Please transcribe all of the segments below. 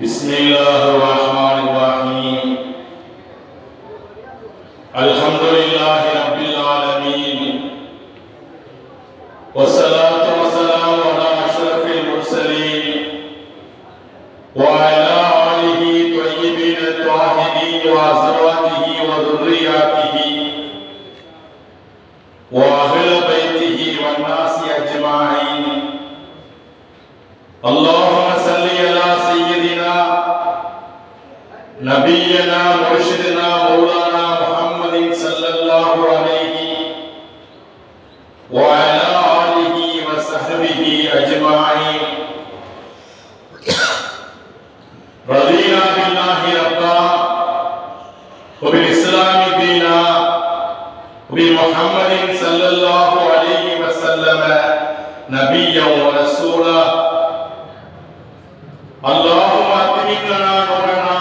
بسم الله الرحمن الرحيم الحمد لله رب العالمين والصلاة والسلام على أشرف المرسلين وعلى آله الطيبين الطاهرين وأزواجه وذرياته وأهل بيته والناس أجمعين. اللهم صل على سيدنا نبينا مرشدنا مولانا محمد صلى الله عليه وعلى آله وصحبه أجمعين. رضينا بالله ربا وبالإسلام دينا وبمحمد صلى الله عليه وسلم نبيا ورسولا. اللهم أتمم لنا نورنا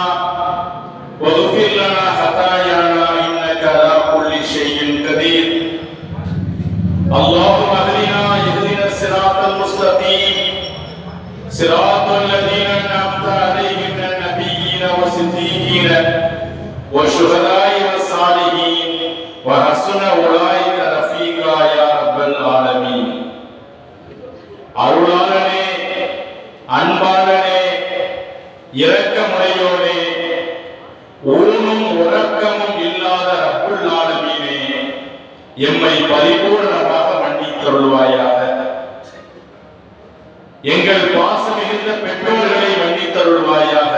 واغفر لنا خطايانا إنك على كل شيء قدير. اللهم اهدنا الصراط المستقيم صراط الذين أنعمت عليهم من النبيين والصديقين والشهداء والصالحين وحسن أولئك رفيقا يا رب العالمين. அருளாளனே, அன்பாளனே, இரக்கமுடையோனே, ஊனும் உறக்கமும் இல்லாத ரப்புல் ஆலமீனே, எம்மை பரிபூர்ணமாக மன்னித்தருள்வாயாக. எங்கள் பாசம் மிகுந்த பெற்றோர்களை மன்னித்தருள்வாயாக.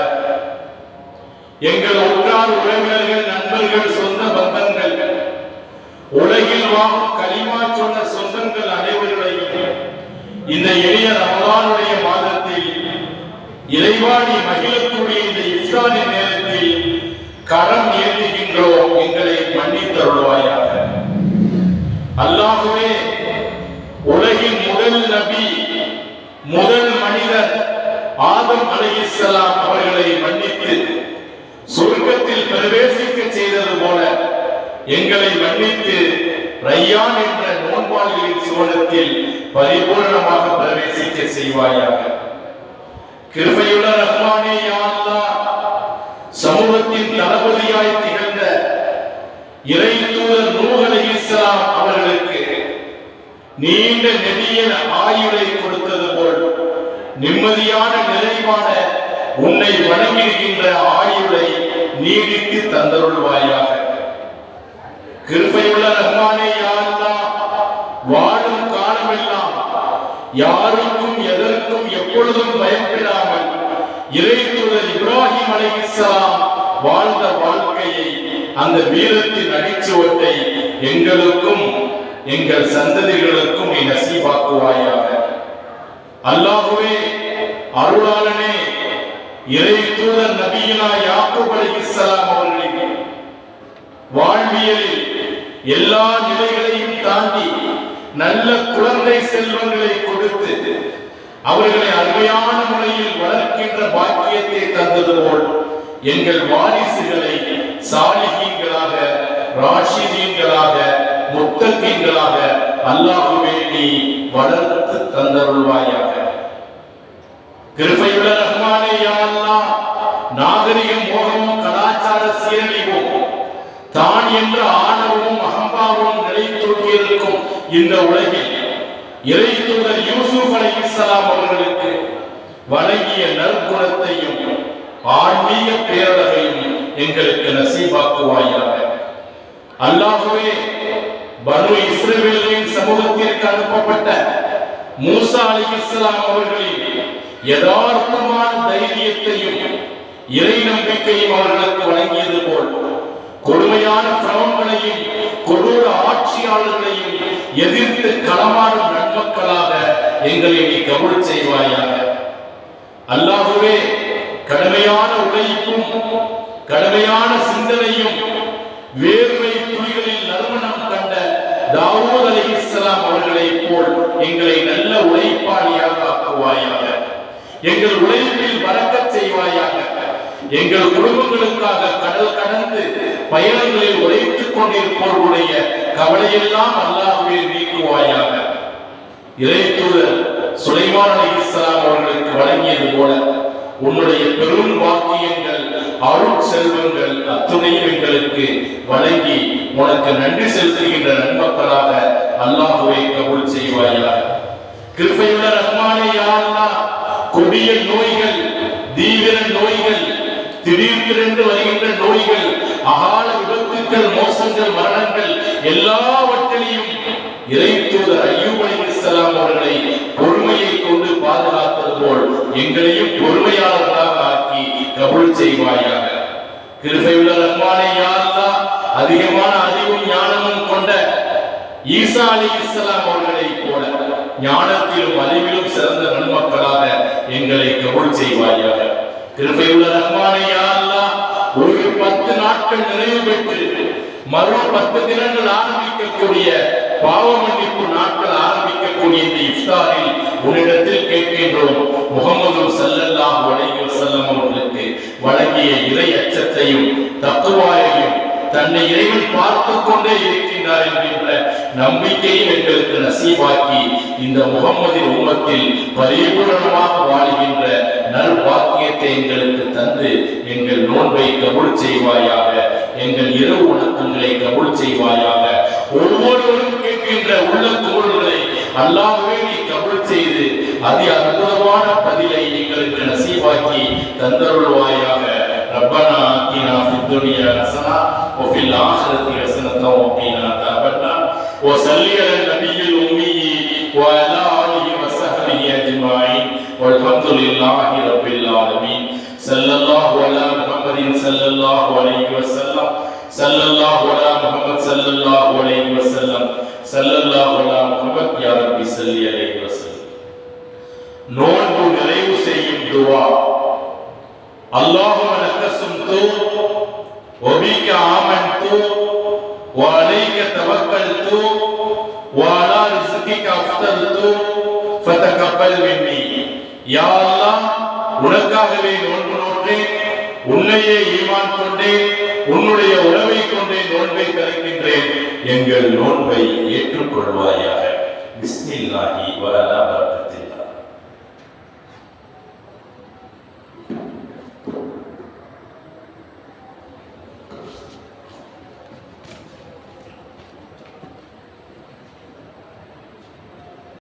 எங்கள் உற்றார் உறவினர்கள், நண்பர்கள், சொந்த பந்தங்கள், உலகில் வாழும் கலிமா சொன்ன சொந்தங்கள் அனைவர்களையும் இந்த எளிய ரமலானுடைய மாதத்தில் இறைவாணி மகிழக்கூடிய இந்த இஃப்தாரின் நேரத்தில் கரம் ஏந்துகின்றோம். எங்களை மன்னித்தருள்வாயாக. அல்லாஹ்வே, உலகின் முதல் நபி, முதல் மனிதர் ஆதம் அலைஹிஸ்ஸலாம் அவர்களை மன்னித்து சொர்க்கத்தில் பிரவேசிக்க செய்தது போல எங்களை மன்னித்து ரையான் என்ற நோன்பாளிகளின் சுவனத்தில் பரிபூர்ணமாக பிரவேசிக்க செய்வாயாக. கிருபையுள்ள ரஹ்மானே, யா அல்லாஹ், சமூகத்தின் தளபதியாய் திகழ்ந்த இறை தூதர் நூஹ் அலைஹிஸ்ஸலாம் அவர்களுக்கு நீண்ட நெடிய ஆயுளை கொடுத்தது போல் நிம்மதியான நிறைவான உன்னை வணங்கியிருக்கின்ற ஆயுளை நீடித்து தந்தருள்வாயாக. கிருபையுள்ள ரஹ்மானே, யா அல்லாஹ், வாழும் காலமெல்லாம் யாருக்கும் எதற்கும் எப்பொழுதும் பயப்படாமல் இறை தூதர் இப்ராஹிம் அலைஹிஸ்ஸலாம் வாழ்ந்த வாழ்க்கையை, அந்த வீரத்தின் அடிச்சுவட்டை எங்களுக்கும் எங்கள் சந்ததிகளுக்கும் நீ நசீபாக்குவாயாக. அல்லாஹ்வே, அருளாளனே, இறை தூதர் நபியினா யாக்கூப் அலைஹிஸ்ஸலாம் அவர்களுக்கு வாழ்வியலில் எல்லா நிலைகளையும் தாண்டி நல்ல குழந்தை செல்வங்களை கொடுத்து அவர்களை அருமையான முறையில் வளர்க்கின்ற பாக்கியத்தை தந்தது போல் எங்கள் வாரிசுகளை சாலிஹீன்களாக, ராஷிதீன்களாக, முத்தகீன்களாக அல்லாஹ்வே நீ வளர்த்து தந்தருள்வாயாக. கிருபையுள்ள ரஹ்மானே, யா அல்லாஹ், நாகரிகம், மோகமும், கலாச்சார சீரழிவும், தான் என்ற ஆணவமும் அகம்பாவமும் நிலைத்தோங்கியிருக்கும் இந்த உலகில் இறை தூதர் யூசுப் அலைஹிஸ்ஸலாம் அவர்களுக்கு வழங்கிய நற்குணத்தையும் ஆன்மீக பேரழகையும் எங்களுக்கு நசீபாக்குவாயாக. அல்லாஹ்வே, பனு இஸ்ரவேலின் சமூகத்திற்கு அனுப்பப்பட்ட மூசா அலைஹிஸ்ஸலாம் அவர்களின் யதார்த்தமான தைரியத்தையும் இறை நம்பிக்கையும் அவர்களுக்கு வழங்கியது போல் கொடுமையான பிரவங்களையும் கொடூர ஆட்சியாளர்களையும் எதிர்த்து களமாடும் நன்மக்களாக எங்களை நீ கபூல் செய்வாயாக. அல்லாஹ்வே, கடுமையான உழைப்பும் கடுமையான சிந்தனையும் வேர்வை துளிகளில் நறுமணம் கண்ட தாவூத் அலைஹிஸ்ஸலாம் அவர்களை போல் எங்களை நல்ல உழைப்பாளியாக ஆக்குவாயாக. எங்கள் உழைப்பில் பரக்கத் செய்வாயாக. எங்கள் குடும்பங்களுக்காக கடல் கடந்து பயணங்களில் உழைத்துக் கொண்டிருப்பவர்களுடைய கவலையெல்லாம் அல்லாஹ்வே நீக்குவாயாக. இறை தூதர் சுலைமான் அலைஹிஸ்ஸலாம் அவர்களுக்கு வழங்கியது போல உன்னுடைய பெரும் வாக்கியங்கள் அருள் செல்வங்கள் அத்துணையும் எங்களுக்கு வழங்கி உனக்கு நன்றி செலுத்துகின்ற நன்மக்களாக அல்லாஹ்வை கபூல் செய்வாயாக. கிருபையுள்ள ரஹ்மானே யா அல்லாஹ், கொடிய நோய்கள், தீவிர நோய்கள், திடீரென்று வருகின்ற நோய்கள், அகால விபத்துக்கள், மோசங்கள், மரணங்கள் எல்லாவற்றிலையும் இறைத்தூதர் அய்யூப் அலைஹிஸ்ஸலாம் அவர்களை பொறுமையை கொண்டு பாதுகாத்தது போல் எங்களையும் பொறுமையாளர்களாக ஆக்கி கபூல் செய்வாயாக. கிருபையுள்ள ரஹ்மானே யா அல்லாஹ், அதிகமான அறிவும் ஞானமும் கொண்ட ஈசா அலைஹிஸ்ஸலாம் அவர்களை போல ஞானத்திலும் அறிவிலும் சிறந்த நன்மக்களாக எங்களை கபூல் செய்வாயாக. கிருபையுள்ள ரஹ்மானே யா அல்லாஹ், ஒரு 10 நாட்கள் நிறைவு பெற்று மறு 10 தினங்கள் ஆரம்பிக்கக்கூடிய பாவ மன்னிப்பு நாட்கள் ஆரம்பிக்கக்கூடிய இந்த இஃப்தாரில் உன்னிடத்தில் கேட்கின்றோம். முஹம்மது ஸல்லல்லாஹு அலைஹி வஸல்லம் அவர்களுக்கு வழங்கிய இறை அச்சத்தையும் தக்வாயையும் தன்னை இறைவன் பார்த்து கொண்டே இருக்கின்றார் என்கின்ற நம்பிக்கையும் எங்களுக்கு நசீபாக்கி இந்த முஹம்மதின் உம்மத்தில் பரிபூரணமாக வாழ்கின்ற நல்பாக்கியத்தை எங்களுக்கு தந்து எங்கள் நோன்பை கபூல் செய்வாயாக. எங்கள் இரவு வணக்கங்களை கபூல் செய்வாயாக. ஒவ்வொருவரும் கேட்கின்ற உள்ள குமுறல்களை அல்லாஹ்வே நீ கபூல் செய்து அதி அற்புதமான பதிலை எங்களுக்கு நசீபாக்கி தந்தருள்வாயாக. ربنا آتنا في الدنيا حسنة وفي الآخرة حسنة وقنا عذاب النار وصل على النبي الأمي وعلى آله وصحبه أجمعين والحمد لله رب العالمين. صلى الله على محمد صلى الله عليه وسلم. صلى الله على محمد صلى الله عليه وسلم. صلى الله على محمد يا ربي صل عليه وسلم. நோன்பு நிறைவு செய்யும் துஆ. اللهم لك صمت وبك آمنت وعليك توكلت وعلى رزقك أفطرت فتقبل مني. யா அல்லாஹ், உனக்காகவே நோன்பு நோற்றேன், உன்னையே ஈமான் கொண்டேன், உன்னுடைய உணவை கொண்டே நோன்பை திறக்கின்றேன், எங்கள் நோன்பை ஏற்றுக்கொள்வாயாக. பிஸ்மில்லாஹி வ அலா பரக்கத்.